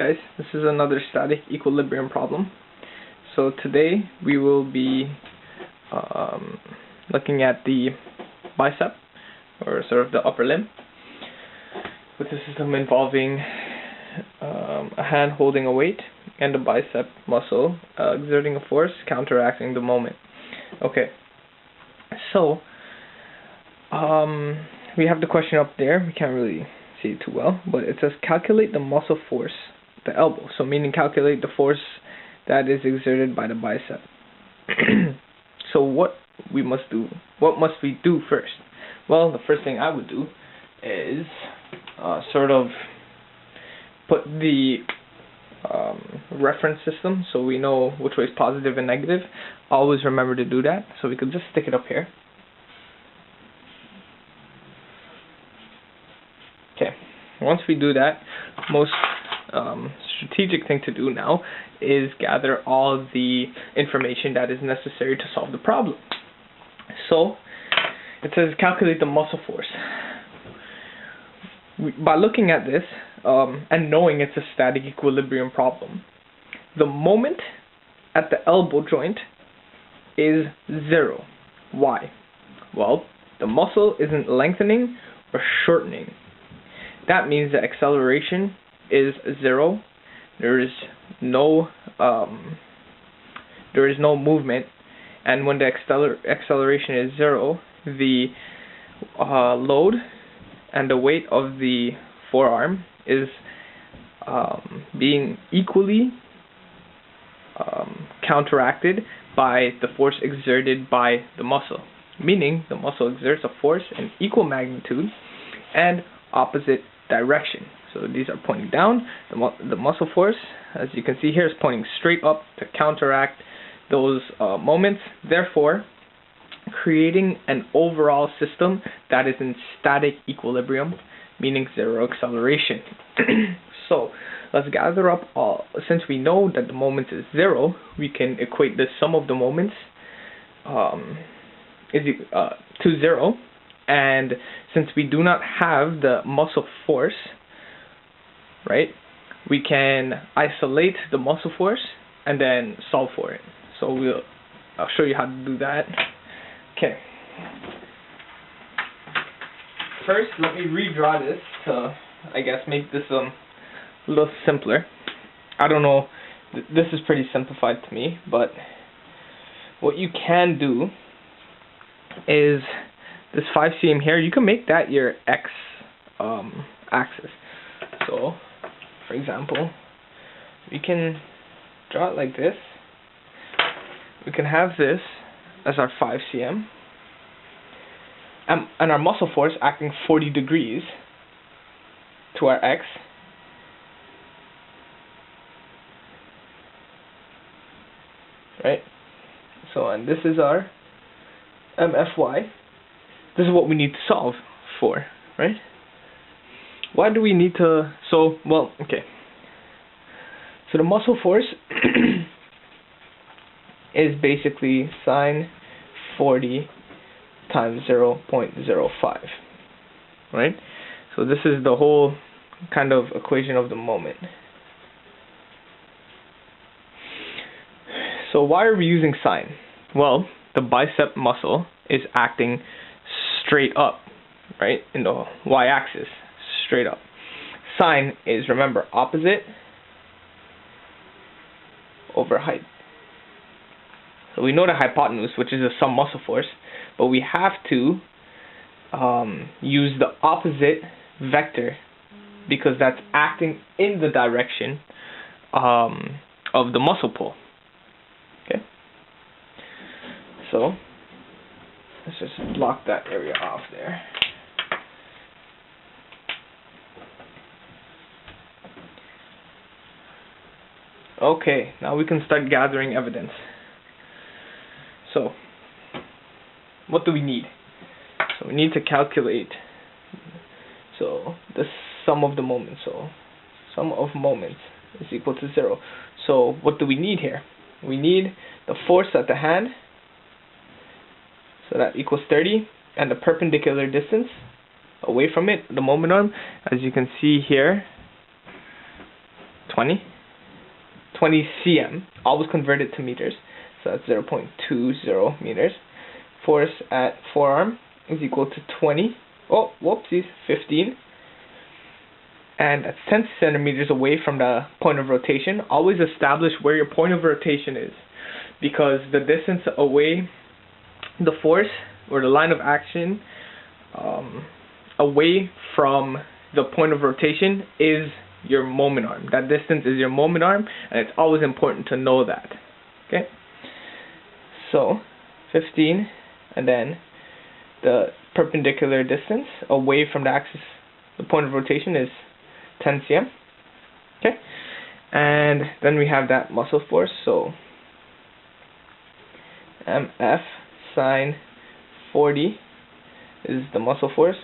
guys, this is another static equilibrium problem. So today we will be looking at the bicep, or sort of the upper limb, with a system involving a hand holding a weight and a bicep muscle exerting a force counteracting the moment. Okay, so we have the question up there. We can't really see it too well, but it says calculate the muscle force, the elbow, so meaning calculate the force that is exerted by the bicep. So what must we do first? Well, the first thing I would do is sort of put the reference system so we know which way is positive and negative. Always remember to do that, so we could just stick it up here. Okay, once we do that, most strategic thing to do now is gather all the information that is necessary to solve the problem. So it says calculate the muscle force. By looking at this and knowing it's a static equilibrium problem, the moment at the elbow joint is 0. Why? Well, the muscle isn't lengthening or shortening. That means the acceleration is 0. There is no movement, and when the acceleration is 0, the load and the weight of the forearm is being equally counteracted by the force exerted by the muscle, meaning the muscle exerts a force in equal magnitude and opposite direction. So these are pointing down. The muscle force, as you can see here, is pointing straight up to counteract those moments, therefore creating an overall system that is in static equilibrium, meaning 0 acceleration. So let's gather up all. Since we know that the moment is 0, we can equate the sum of the moments to 0. And since we do not have the muscle force, right, we can isolate the muscle force and then solve for it. So I'll show you how to do that. Okay. First, let me redraw this to, I guess, make this a little simpler. I don't know, this is pretty simplified to me, but what you can do is this 5 cm here, you can make that your x axis. So, for example, we can draw it like this. We can have this as our 5 cm, and our muscle force acting 40 degrees to our x. Right? So, and this is our MFY. This is what we need to solve for, right? Why do we need to, okay. So the muscle force is basically sine 40 times 0.05, right? So this is the whole kind of equation of the moment. So why are we using sine? Well, the bicep muscle is acting straight up, right, in the y-axis, straight up. Sine is, remember, opposite over height. So we know the hypotenuse, which is the sum muscle force, but we have to use the opposite vector because that's acting in the direction of the muscle pull. Okay. So let's just block that area off there. Okay, now we can start gathering evidence. So, what do we need? So we need to calculate the sum of the moments. So sum of moments is equal to 0. So what do we need here? We need the force at the hand, so that equals 30, and the perpendicular distance away from it, the moment arm, as you can see here, 20 cm, always convert it to meters, so that's 0.20 meters. Force at forearm is equal to 15, and that's 10 centimeters away from the point of rotation. Always establish where your point of rotation is, because the distance away, the force or the line of action away from the point of rotation is your moment arm. That distance is your moment arm, and it's always important to know that. Okay, so 15, and then the perpendicular distance away from the axis, the point of rotation, is 10 cm. Okay, and then we have that muscle force, so mf sine 40 is the muscle force,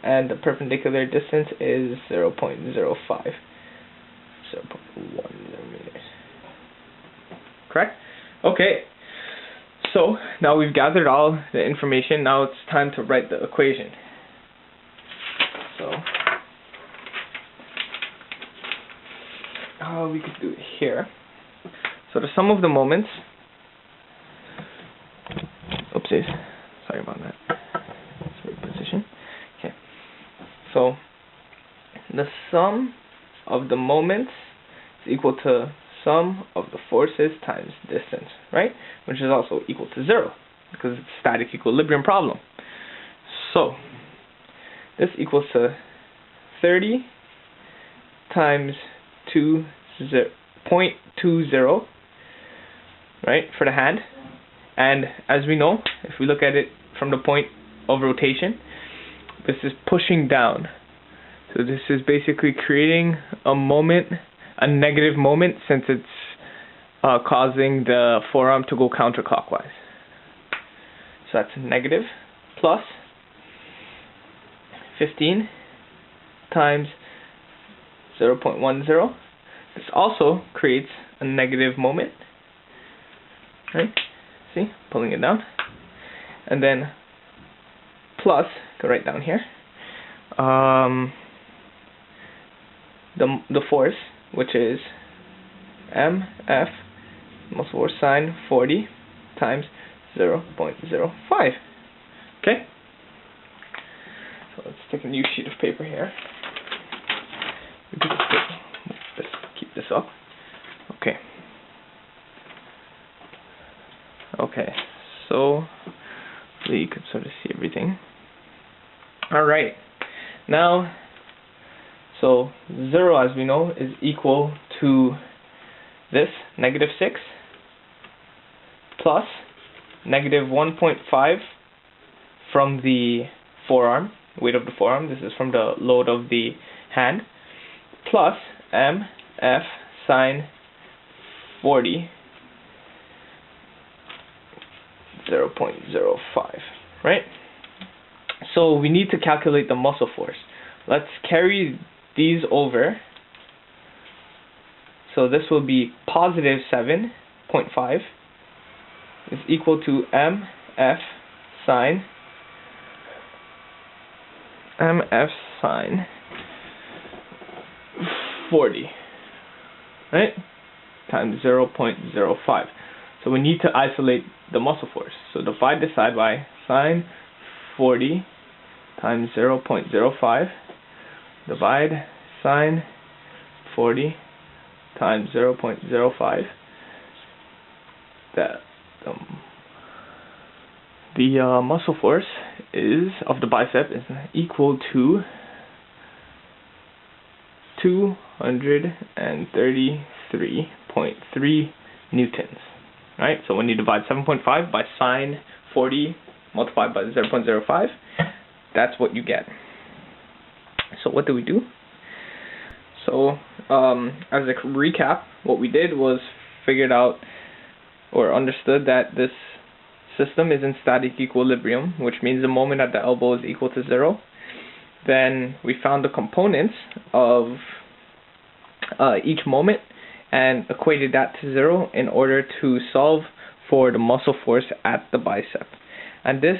and the perpendicular distance is 0.05, 0.10 meters. Correct? Okay, so now we've gathered all the information. Now it's time to write the equation. So we could do it here. So the sum of the moments, oopsies, sorry about that. Position. Okay. So the sum of the moments is equal to sum of the forces times distance, right? Which is also equal to 0, because it's a static equilibrium problem. So this equals to 30 times 0.20, right, for the hand. And as we know, if we look at it from the point of rotation, this is pushing down. So this is basically creating a moment, a negative moment, since it's causing the forearm to go counterclockwise. So that's negative, plus 15 times 0.10. This also creates a negative moment, right? See, pulling it down, and then plus, go right down here, the force, which is mf muscle force sine 40 times 0.05. Okay, so let's take a new sheet of paper here. Let's keep this up. Okay. Okay, so you can sort of see everything. Alright, now, so 0, as we know, is equal to this, negative 6, plus negative 1.5 from the forearm, weight of the forearm, this is from the load of the hand, plus mf sine 40, 0.05, right? So we need to calculate the muscle force. Let's carry these over. So this will be positive 7.5 is equal to mf sine 40, right, times 0.05. So we need to isolate the muscle force. So divide this side by sine 40 times 0.05, divide sine 40 times 0.05. The muscle force of the bicep is equal to 233.3 newtons. Right? So when you divide 7.5 by sine 40 multiplied by 0.05, that's what you get. So what do we do? So as a recap, what we did was figured out or understood that this system is in static equilibrium, which means the moment at the elbow is equal to 0. Then we found the components of each moment and equated that to 0 in order to solve for the muscle force at the bicep. And this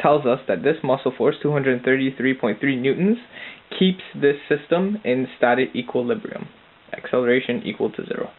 tells us that this muscle force, 233.3 newtons, keeps this system in static equilibrium. acceleration equal to 0.